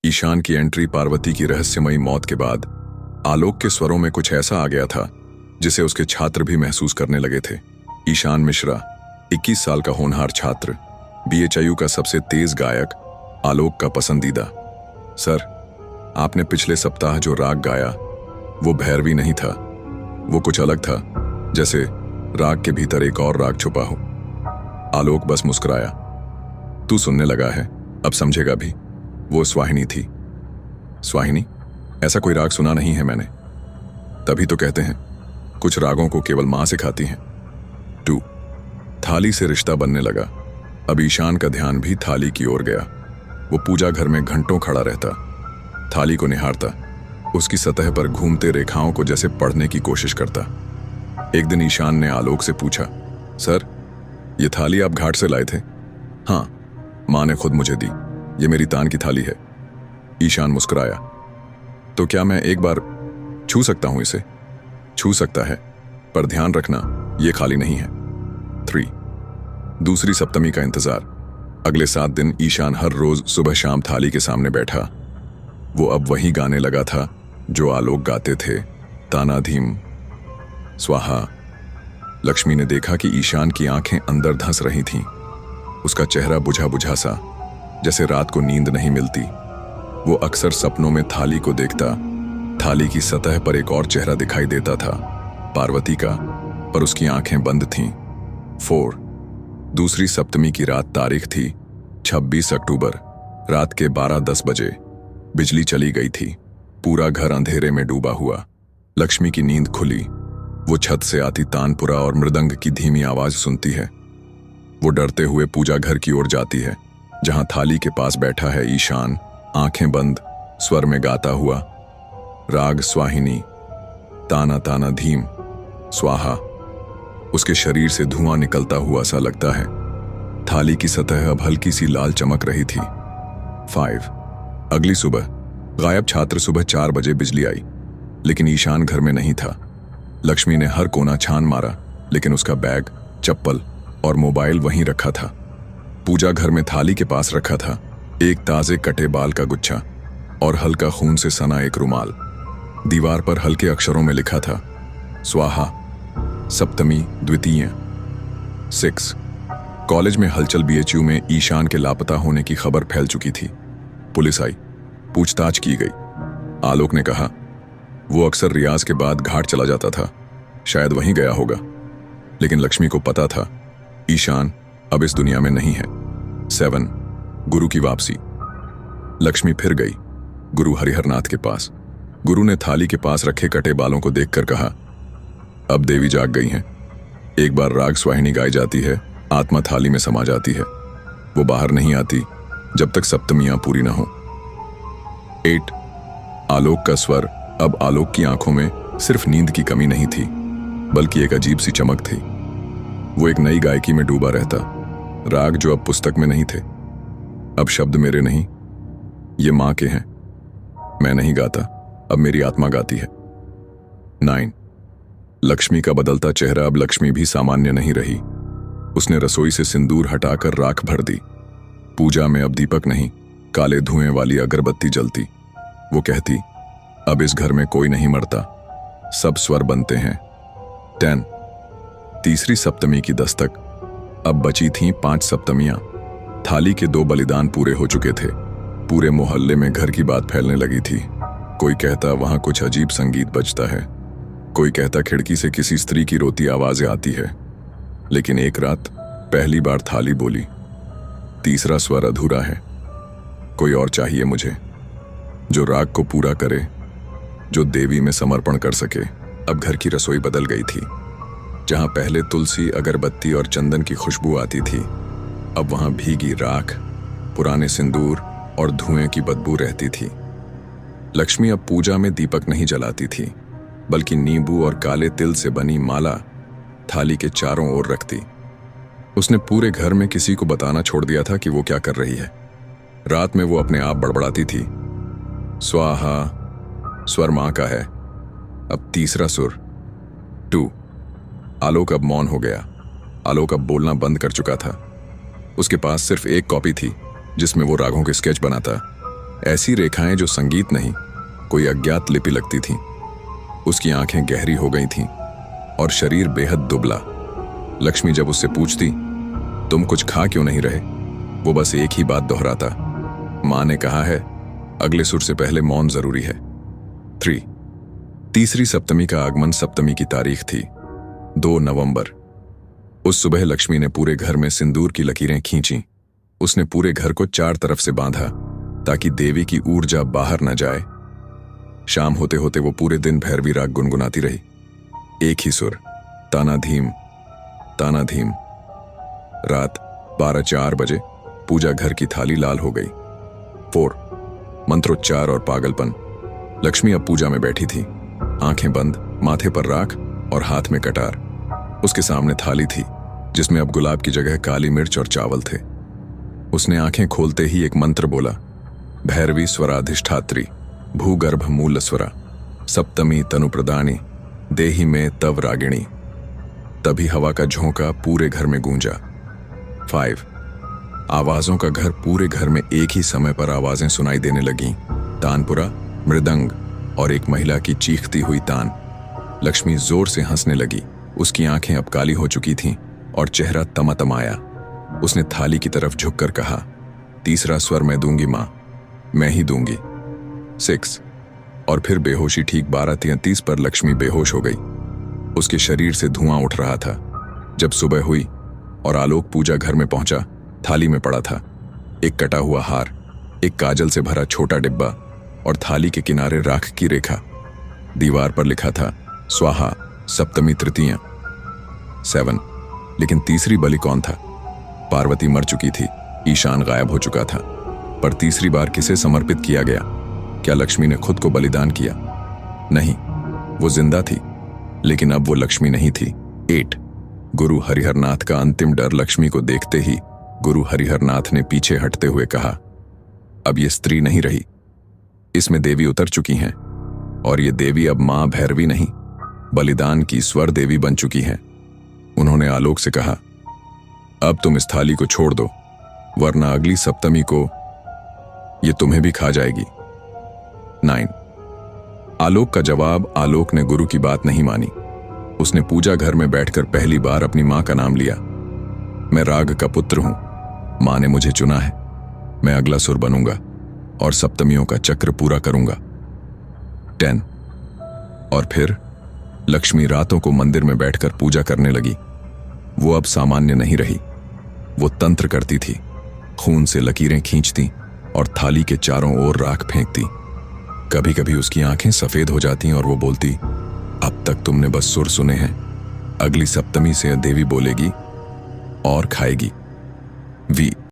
ईशान की एंट्री पार्वती की रहस्यमयी मौत के बाद आलोक के स्वरों में कुछ ऐसा आ गया था जिसे उसके छात्र भी महसूस करने लगे थे। ईशान मिश्रा, 21 साल का होनहार छात्र, बीएचयू का सबसे तेज गायक, आलोक का पसंदीदा। सर, आपने पिछले सप्ताह जो राग गाया वो भैरवी नहीं था, वो कुछ अलग था, जैसे राग के भीतर एक और राग छुपा हो। आलोक बस मुस्कुराया। तू सुनने लगा है, अब समझेगा भी। वो स्वाहिनी थी। स्वाहिनी? ऐसा कोई राग सुना नहीं है मैंने। तभी तो कहते हैं कुछ रागों को केवल मां सिखाती हैं। 2 थाली से रिश्ता बनने लगा। अब ईशान का ध्यान भी थाली की ओर गया। वो पूजा घर में घंटों खड़ा रहता, थाली को निहारता, उसकी सतह पर घूमते रेखाओं को जैसे पढ़ने की कोशिश करता। एक दिन ईशान ने आलोक से पूछा, सर, ये थाली आप घाट से लाए थे? हाँ, मां ने खुद मुझे दी, ये मेरी तान की थाली है। ईशान मुस्कुराया। तो क्या मैं एक बार छू सकता हूं इसे? छू सकता है, पर ध्यान रखना ये खाली नहीं है। 3 दूसरी सप्तमी का इंतजार। अगले 7 दिन ईशान हर रोज सुबह शाम थाली के सामने बैठा। वो अब वही गाने लगा था जो आलोक गाते थे, ताना धीम, स्वाहा। लक्ष्मी ने देखा कि ईशान की आंखें अंदर धंस रही थीं। उसका चेहरा बुझा बुझा सा, जैसे रात को नींद नहीं मिलती। वो अक्सर सपनों में थाली को देखता। थाली की सतह पर एक और चेहरा दिखाई देता था, पार्वती का, पर उसकी आंखें बंद थीं। 4 दूसरी सप्तमी की रात। तारीख थी 26 अक्टूबर। रात के 12:10 बजे बिजली चली गई थी। पूरा घर अंधेरे में डूबा हुआ। लक्ष्मी की नींद खुली। वो छत से आती तानपुरा और मृदंग की धीमी आवाज सुनती है। वो डरते हुए पूजा घर की ओर जाती है, जहां थाली के पास बैठा है ईशान, आंखें बंद, स्वर में गाता हुआ, राग स्वाहिनी, ताना ताना धीम, स्वाहा। उसके शरीर से धुआं निकलता हुआ सा लगता है। थाली की सतह अब हल्की सी लाल चमक रही थी। 5 अगली सुबह। गायब छात्र। सुबह 4 बजे बिजली आई, लेकिन ईशान घर में नहीं था। लक्ष्मी ने हर कोना छान मारा, लेकिन उसका बैग, चप्पल और मोबाइल वहीं रखा था। पूजा घर में थाली के पास रखा था एक ताजे कटे बाल का गुच्छा और हल्का खून से सना एक रुमाल। दीवार पर हल्के अक्षरों में लिखा था, स्वाहा, सप्तमी द्वितीय। 6 कॉलेज में हलचल। बीएचयू में ईशान के लापता होने की खबर फैल चुकी थी। पुलिस आई, पूछताछ की गई। आलोक ने कहा वो अक्सर रियाज के बाद घाट चला जाता था, शायद वहीं गया होगा। लेकिन लक्ष्मी को पता था ईशान अब इस दुनिया में नहीं है। 7 गुरु की वापसी। लक्ष्मी फिर गई गुरु हरिहरनाथ के पास। गुरु ने थाली के पास रखे कटे बालों को देखकर कहा, अब देवी जाग गई हैं। एक बार राग स्वाहिनी गाई जाती है, आत्मा थाली में समा जाती है। वो बाहर नहीं आती जब तक सप्तमियां पूरी ना हो। 8 आलोक का स्वर। अब आलोक की आंखों में सिर्फ नींद की कमी नहीं थी, बल्कि एक अजीब सी चमक थी। वो एक नई गायकी में डूबा रहता। राग जो अब पुस्तक में नहीं थे। अब शब्द मेरे नहीं, ये मां के हैं। मैं नहीं गाता, अब मेरी आत्मा गाती है। 9 लक्ष्मी का बदलता चेहरा। अब लक्ष्मी भी सामान्य नहीं रही। उसने रसोई से सिंदूर हटाकर राख भर दी। पूजा में अब दीपक नहीं, काले धुएं वाली अगरबत्ती जलती। वो कहती, अब इस घर में कोई नहीं मरता, सब स्वर बनते हैं। 10 तीसरी सप्तमी की दस्तक। अब बची थीं 5 सप्तमियां। थाली के 2 बलिदान पूरे हो चुके थे। पूरे मोहल्ले में घर की बात फैलने लगी थी। कोई कहता वहां कुछ अजीब संगीत बजता है, कोई कहता खिड़की से किसी स्त्री की रोती आवाजें आती है। लेकिन एक रात पहली बार थाली बोली, तीसरा स्वर अधूरा है, कोई और चाहिए मुझे, जो राग को पूरा करे, जो देवी में समर्पण कर सके। अब घर की रसोई बदल गई थी। जहां पहले तुलसी, अगरबत्ती और चंदन की खुशबू आती थी, अब वहां भीगी राख, पुराने सिंदूर और धुएं की बदबू रहती थी। लक्ष्मी अब पूजा में दीपक नहीं जलाती थी, बल्कि नींबू और काले तिल से बनी माला थाली के चारों ओर रखती। उसने पूरे घर में किसी को बताना छोड़ दिया था कि वो क्या कर रही है। रात में वो अपने आप बड़बड़ाती थी, स्वाहा, स्वर मां का है। अब तीसरा सुर। 2 आलोक अब मौन हो गया। आलोक अब बोलना बंद कर चुका था। उसके पास सिर्फ एक कॉपी थी जिसमें वो रागों के स्केच बनाता। ऐसी रेखाएं जो संगीत नहीं, कोई अज्ञात लिपि लगती थीं। उसकी आंखें गहरी हो गई थीं और शरीर बेहद दुबला। लक्ष्मी जब उससे पूछती, तुम कुछ खा क्यों नहीं रहे, वो बस एक ही बात दोहराता, मां ने कहा है अगले सुर से पहले मौन जरूरी है। 3 तीसरी सप्तमी का आगमन सप्तमी की तारीख थी 2 नवंबर। उस सुबह लक्ष्मी ने पूरे घर में सिंदूर की लकीरें खींची। उसने पूरे घर को 4 तरफ से बांधा ताकि देवी की ऊर्जा बाहर न जाए। शाम होते होते वो पूरे दिन भैरवी राग गुनगुनाती रही। एक ही सुर, ताना धीम ताना धीम। रात 12:04 बजे पूजा घर की थाली लाल हो गई। 4 मंत्रोच्चार और पागलपन। लक्ष्मी अब पूजा में बैठी थी, आंखें बंद, माथे पर राख और हाथ में कटार। उसके सामने थाली थी जिसमें अब गुलाब की जगह काली मिर्च और चावल थे। उसने आंखें खोलते ही एक मंत्र बोला, भैरवी स्वराधिष्ठात्री भूगर्भ मूल स्वरा सप्तमी तनु प्रदानी देहि में तव रागिणी। तभी हवा का झोंका पूरे घर में गूंजा। 5 आवाजों का घर। पूरे घर में एक ही समय पर आवाजें सुनाई देने लगीं, तानपुरा, मृदंग और एक महिला की चीखती हुई तान। लक्ष्मी जोर से हंसने लगी। उसकी आंखें अब काली हो चुकी थीं और चेहरा तमातमाया। उसने थाली की तरफ झुककर कहा, तीसरा स्वर मैं दूंगी मां, मैं ही दूंगी। 6 और फिर बेहोशी। ठीक 12:33 पर लक्ष्मी बेहोश हो गई। उसके शरीर से धुआं उठ रहा था। जब सुबह हुई और आलोक पूजा घर में पहुंचा, थाली में पड़ा था एक कटा हुआ हार, एक काजल से भरा छोटा डिब्बा और थाली के किनारे राख की रेखा। दीवार पर लिखा था, स्वाहा सप्तमी तृतीया। 7 लेकिन तीसरी बलि कौन था? पार्वती मर चुकी थी, ईशान गायब हो चुका था, पर तीसरी बार किसे समर्पित किया गया? क्या लक्ष्मी ने खुद को बलिदान किया? नहीं, वो जिंदा थी, लेकिन अब वो लक्ष्मी नहीं थी। 8 गुरु हरिहरनाथ का अंतिम डर। लक्ष्मी को देखते ही गुरु हरिहरनाथ ने पीछे हटते हुए कहा, अब ये स्त्री नहीं रही, इसमें देवी उतर चुकी हैं, और ये देवी अब मां भैरवी नहीं, बलिदान की स्वर देवी बन चुकी हैं। उन्होंने आलोक से कहा, अब तुम इस थाली को छोड़ दो, वरना अगली सप्तमी को ये तुम्हें भी खा जाएगी। 9 आलोक का जवाब। आलोक ने गुरु की बात नहीं मानी। उसने पूजा घर में बैठकर पहली बार अपनी मां का नाम लिया। मैं राग का पुत्र हूं, मां ने मुझे चुना है, मैं अगला सुर बनूंगा और सप्तमियों का चक्र पूरा करूंगा। 10 और फिर लक्ष्मी रातों को मंदिर में बैठकर पूजा करने लगी। वो अब सामान्य नहीं रही, वो तंत्र करती थी, खून से लकीरें खींचती और थाली के चारों ओर राख फेंकती। कभी कभी उसकी आंखें सफेद हो जाती और वो बोलती, अब तक तुमने बस सुर सुने हैं, अगली सप्तमी से देवी बोलेगी और खाएगी। वी